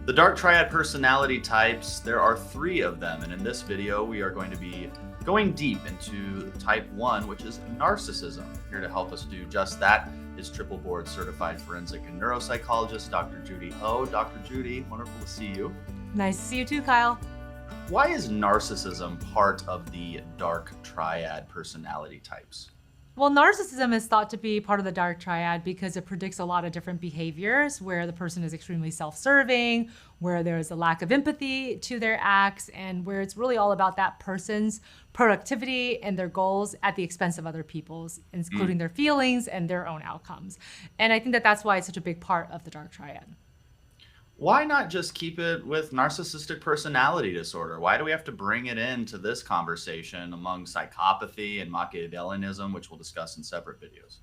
The Dark Triad personality types, there are 3 of them, and in this video we are going to be going deep into type 1, which is narcissism. Here to help us do just that is triple board certified forensic and neuropsychologist Dr. Judy Ho. Dr. Judy, wonderful to see you. Nice to see you too, Kyle. Why is narcissism part of the Dark Triad personality types? Well, narcissism is thought to be part of the dark triad because it predicts a lot of different behaviors where the person is extremely self-serving, where there's a lack of empathy to their acts, and where it's really all about that person's productivity and their goals at the expense of other people's, including their feelings and their own outcomes. And I think that that's why it's such a big part of the dark triad. Why not just keep it with narcissistic personality disorder? Why do we have to bring it into this conversation among psychopathy and Machiavellianism, which we'll discuss in separate videos?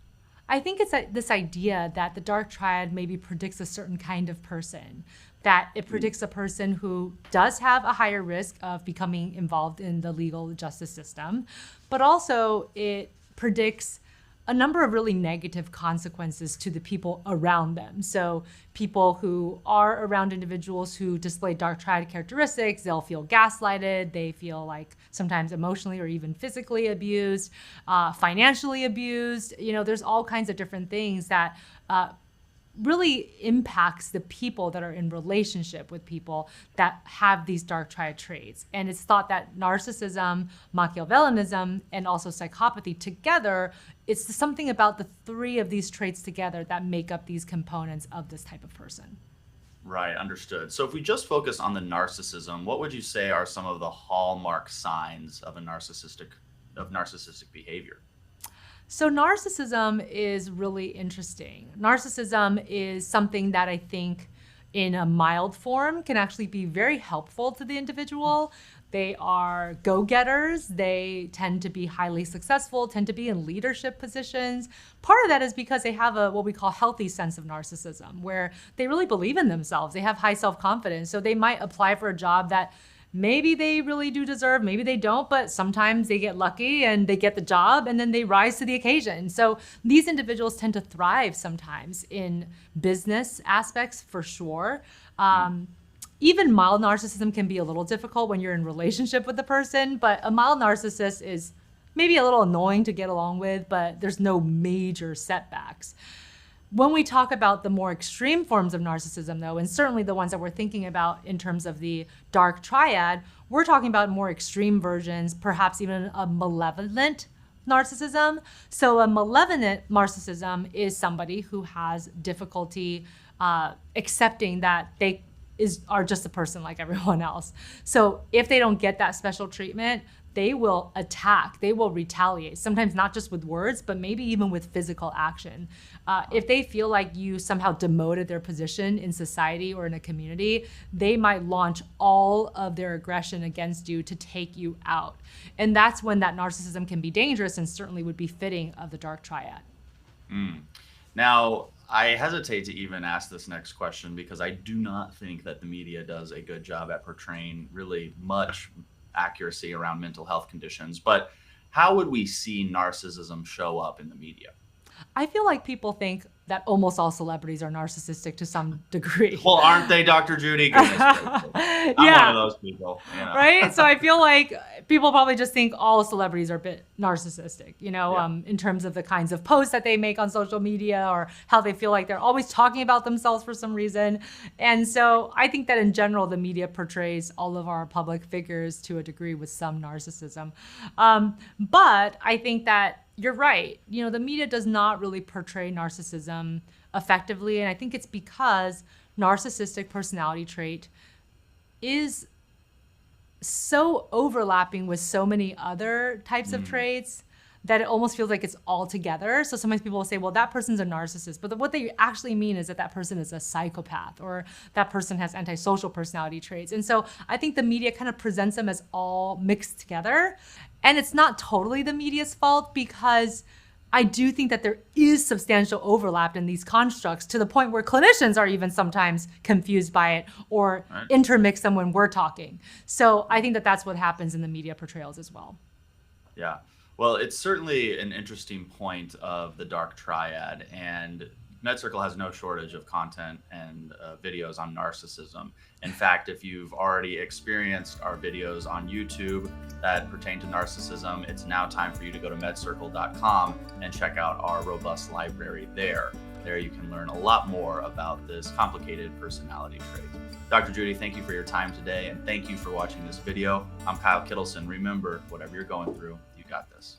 I think it's this idea that the dark triad maybe predicts a certain kind of person, that it predicts a person who does have a higher risk of becoming involved in the legal justice system, but also it predicts a number of really negative consequences to the people around them. So people who are around individuals who display dark triad characteristics, they'll feel gaslighted, they feel like sometimes emotionally or even physically abused, financially abused. You know, there's all kinds of different things that really impacts the people that are in relationship with people that have these dark triad traits. And it's thought that narcissism, Machiavellianism, and also psychopathy together, it's something about the 3 of these traits together that make up these components of this type of person. Right, understood. So if we just focus on the narcissism, what would you say are some of the hallmark signs of narcissistic behavior? So narcissism is really interesting. Narcissism is something that I think in a mild form can actually be very helpful to the individual. They are go-getters. They tend to be highly successful, tend to be in leadership positions. Part of that is because they have a what we call healthy sense of narcissism, where they really believe in themselves. They have high self-confidence. So they might apply for a job that maybe they really do deserve, maybe they don't, but sometimes they get lucky and they get the job and then they rise to the occasion. So these individuals tend to thrive sometimes in business aspects for sure. Even mild narcissism can be a little difficult when you're in relationship with the person, but a mild narcissist is maybe a little annoying to get along with, but there's no major setbacks. When we talk about the more extreme forms of narcissism, though, and certainly the ones that we're thinking about in terms of the dark triad, we're talking about more extreme versions, perhaps even a malevolent narcissism. So a malevolent narcissism is somebody who has difficulty accepting that they are just a person like everyone else. So if they don't get that special treatment, they will attack, they will retaliate, sometimes not just with words, but maybe even with physical action. If they feel like you somehow demoted their position in society or in a community, they might launch all of their aggression against you to take you out. And that's when that narcissism can be dangerous and certainly would be fitting of the dark triad. Now, I hesitate to even ask this next question because I do not think that the media does a good job at portraying really much accuracy around mental health conditions, but how would we see narcissism show up in the media? I feel like people think that almost all celebrities are narcissistic to some degree. Well, aren't they, Dr. Judy? Goodness gracious. I'm one of those people. You know? Right? So I feel like people probably just think all celebrities are a bit narcissistic, you know, in terms of the kinds of posts that they make on social media or how they feel like they're always talking about themselves for some reason. And so I think that in general, the media portrays all of our public figures to a degree with some narcissism. But I think that you're right. You know, the media does not really portray narcissism effectively. And I think it's because narcissistic personality trait is so overlapping with so many other types of traits that it almost feels like it's all together. So sometimes people will say, well, that person's a narcissist. But what they actually mean is that that person is a psychopath or that person has antisocial personality traits. And so I think the media kind of presents them as all mixed together. And it's not totally the media's fault because I do think that there is substantial overlap in these constructs to the point where clinicians are even sometimes confused by it or intermix them when we're talking. So I think that that's what happens in the media portrayals as well. Yeah. Well, it's certainly an interesting point of the dark triad, and MedCircle has no shortage of content and videos on narcissism. In fact, if you've already experienced our videos on YouTube that pertain to narcissism, it's now time for you to go to medcircle.com and check out our robust library there. There you can learn a lot more about this complicated personality trait. Dr. Judy, thank you for your time today, and thank you for watching this video. I'm Kyle Kittleson. Remember, whatever you're going through, you got this.